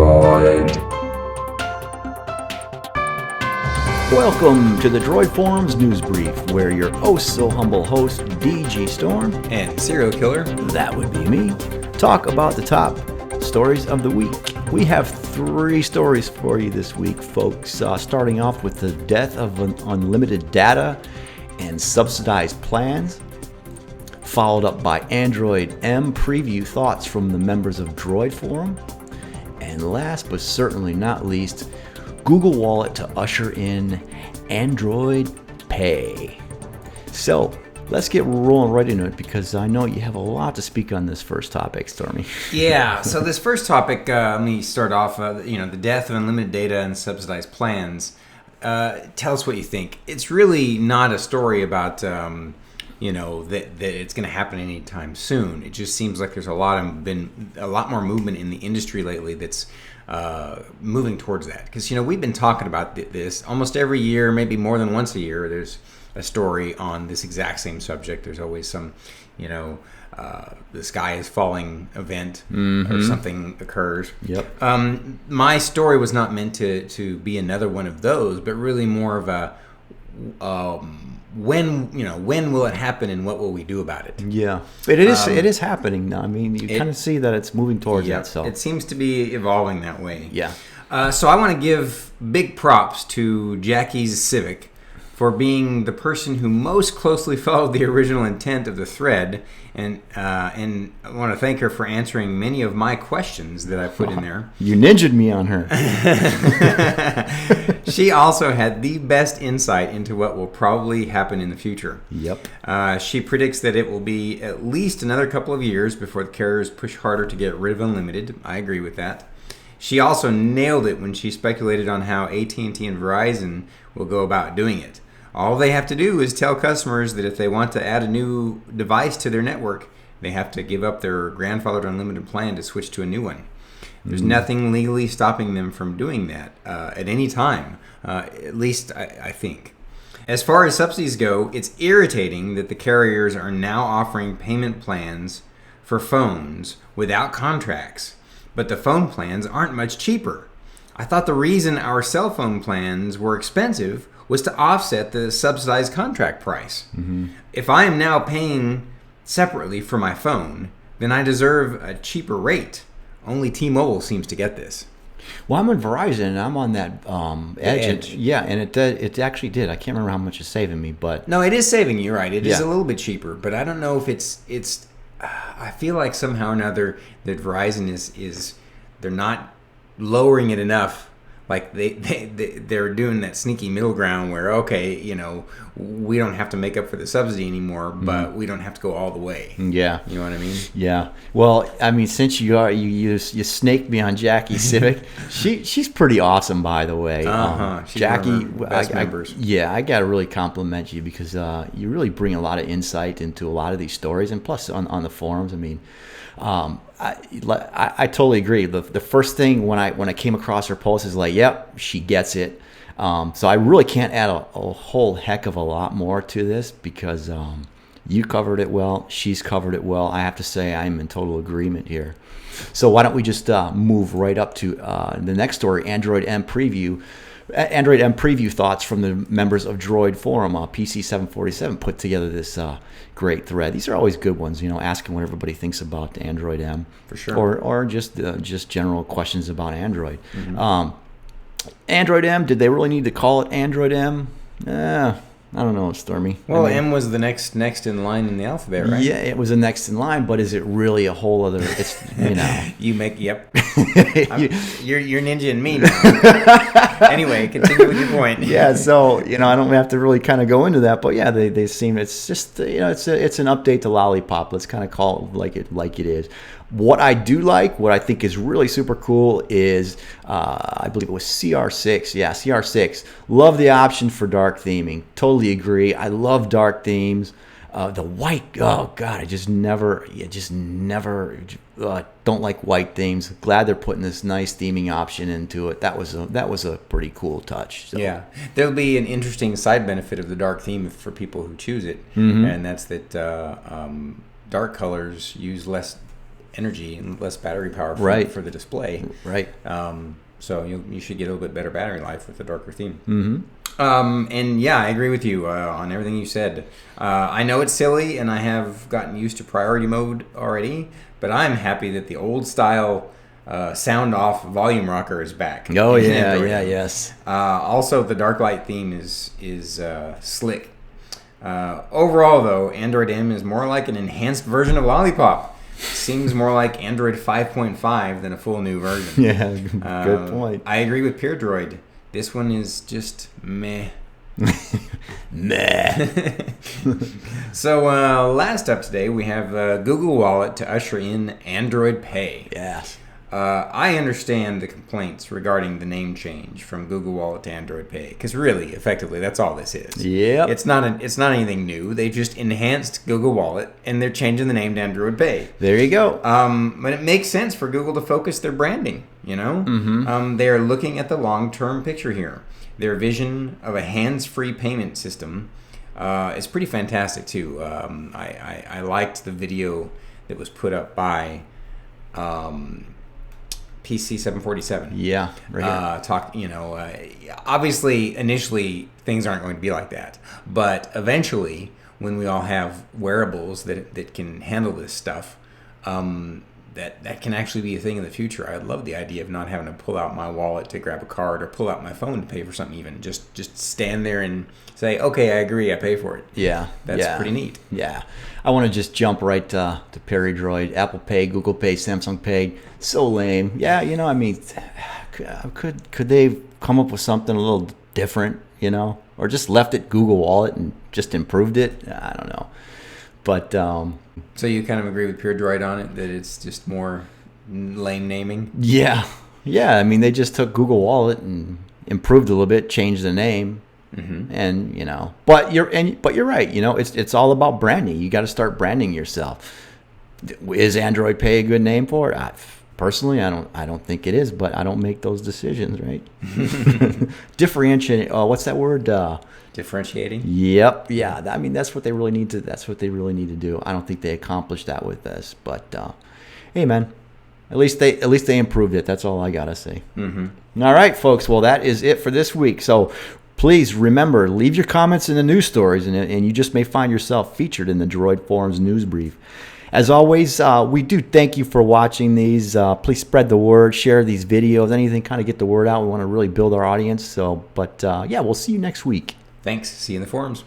Droid. Welcome to the Droid Forums News Brief, where your oh-so-humble host, DG Storm, and Serial Killer, that would be me, talk about the top stories of the week. We have 3 stories for you this week, folks, starting off with the death of unlimited data and subsidized plans, followed up by Android M preview thoughts from the members of Droid Forum, and last but certainly not least, Google Wallet to usher in Android Pay. So let's get rolling right into it, because I know you have a lot to speak on this first topic, Stormy. Yeah, so this first topic, let me start off, the death of unlimited data and subsidized plans. Tell us what you think. It's really not a story about, that it's going to happen anytime soon. It just seems like there's been a lot more movement in the industry lately that's moving towards that. Because, we've been talking about this almost every year, maybe more than once a year. There's a story on this exact same subject. There's always some, the sky is falling event or something occurs. Yep. My story was not meant to be another one of those, but really more of a when will it happen and what will we do about it? Yeah, but it is happening now. I mean, you kind of see that it's moving towards that. So it seems to be evolving that way. Yeah. So I want to give big props to Jackie's Civic for being the person who most closely followed the original intent of the thread, and I want to thank her for answering many of my questions that I put in there. You ninja'd me on her. She also had the best insight into what will probably happen in the future. Yep. She predicts that it will be at least another couple of years before the carriers push harder to get rid of unlimited. I agree with that. She also nailed it when she speculated on how AT&T and Verizon will go about doing it. All they have to do is tell customers that if they want to add a new device to their network, they have to give up their grandfathered unlimited plan to switch to a new one. There's nothing legally stopping them from doing that at any time, at least I think. As far as subsidies go, it's irritating that the carriers are now offering payment plans for phones without contracts, but the phone plans aren't much cheaper. I thought the reason our cell phone plans were expensive was to offset the subsidized contract price. Mm-hmm. If I am now paying separately for my phone, then I deserve a cheaper rate. Only T-Mobile seems to get this. Well, I'm on Verizon, and I'm on that Edge. Yeah, and it actually did. I can't remember how much it's saving me, but no, it is saving you, right? It is a little bit cheaper, but I don't know if it's. I feel like somehow or another that Verizon is they're not lowering it enough. Like they're doing that sneaky middle ground where, okay, we don't have to make up for the subsidy anymore, but we don't have to go all the way. Yeah. You know what I mean? Yeah. Well, I mean, since you snaked me on Jackie Civic, she's pretty awesome, by the way. She's Jackie, one of our best members. Yeah, I got to really compliment you, because you really bring a lot of insight into a lot of these stories, and plus on the forums. I mean, I totally agree. The first thing when I came across her post is like, yep, she gets it. So I really can't add a whole heck of a lot more to this, because you covered it well, she's covered it well. I have to say I'm in total agreement here. So why don't we just move right up to the next story, Android M preview thoughts from the members of Droid Forum. PC747 put together this great thread. These are always good ones, asking what everybody thinks about Android M, for sure, or just general questions about Android. Mm-hmm. Android M, did they really need to call it Android M? I don't know, Stormy. Well, M was the next in line in the alphabet, right? Yeah, it was the next in line, but is it really a whole other? It's Yep. You're ninja-ing me now. Anyway, continue with your point. Yeah, so I don't have to really kind of go into that, but yeah, they seem, it's just it's an update to Lollipop. Let's kind of call it like it is. What I do like, what I think is really super cool is, I believe it was CR6. Yeah, CR6. Love the option for dark theming. Totally agree. I love dark themes. The white, oh God, I just never don't like white themes. Glad they're putting this nice theming option into it. That was a pretty cool touch. So. Yeah, there'll be an interesting side benefit of the dark theme for people who choose it, and that's that dark colors use less energy and less battery power Right. for the display. Right. So you should get a little bit better battery life with the darker theme. Mm-hmm. And yeah, I agree with you on everything you said. I know it's silly, and I have gotten used to priority mode already, but I'm happy that the old style sound off volume rocker is back. Oh in yeah, Android. yeah, yes. Also, the dark light theme is slick. Overall, though, Android M is more like an enhanced version of Lollipop. Seems more like Android 5.5 than a full new version. Yeah, good point. I agree with Peer Droid. This one is just meh. Meh. So last up today, we have Google Wallet to usher in Android Pay. Yes. I understand the complaints regarding the name change from Google Wallet to Android Pay, because really, effectively, that's all this is. Yep. It's not anything new. They just enhanced Google Wallet, and they're changing the name to Android Pay. There you go. But it makes sense for Google to focus their branding. You know, they are looking at the long-term picture here. Their vision of a hands-free payment system is pretty fantastic too. I liked the video that was put up by PC 747. Yeah, right here. Obviously, initially things aren't going to be like that, but eventually, when we all have wearables that can handle this stuff, that can actually be a thing in the future. I love the idea of not having to pull out my wallet to grab a card or pull out my phone to pay for something. Even just stand there and say, "Okay, I agree, I pay for it." Yeah, that's pretty neat. Yeah, I want to just jump right to Perry Droid, Apple Pay, Google Pay, Samsung Pay. So lame. Yeah, I mean, could they come up with something a little different, or just left it Google Wallet and just improved it? I don't know, but so you kind of agree with Pure Droid on it, that it's just more lame naming? Yeah. I mean, they just took Google Wallet and improved a little bit, changed the name. And but you're right. It's all about branding. You got to start branding yourself. Is Android Pay a good name for it? Personally, I don't think it is, but I don't make those decisions, right? Differentiate. What's that word? Differentiating. Yep. Yeah. I mean, that's what they really need to. That's what they really need to do. I don't think they accomplished that with this, but hey, man. At least they improved it. That's all I gotta say. All right, folks. Well, that is it for this week. So please remember, leave your comments in the news stories, and you just may find yourself featured in the Droid Forums news brief. As always, we do thank you for watching these. Please spread the word, share these videos, anything kind of get the word out. We want to really build our audience. So, but yeah, we'll see you next week. Thanks. See you in the forums.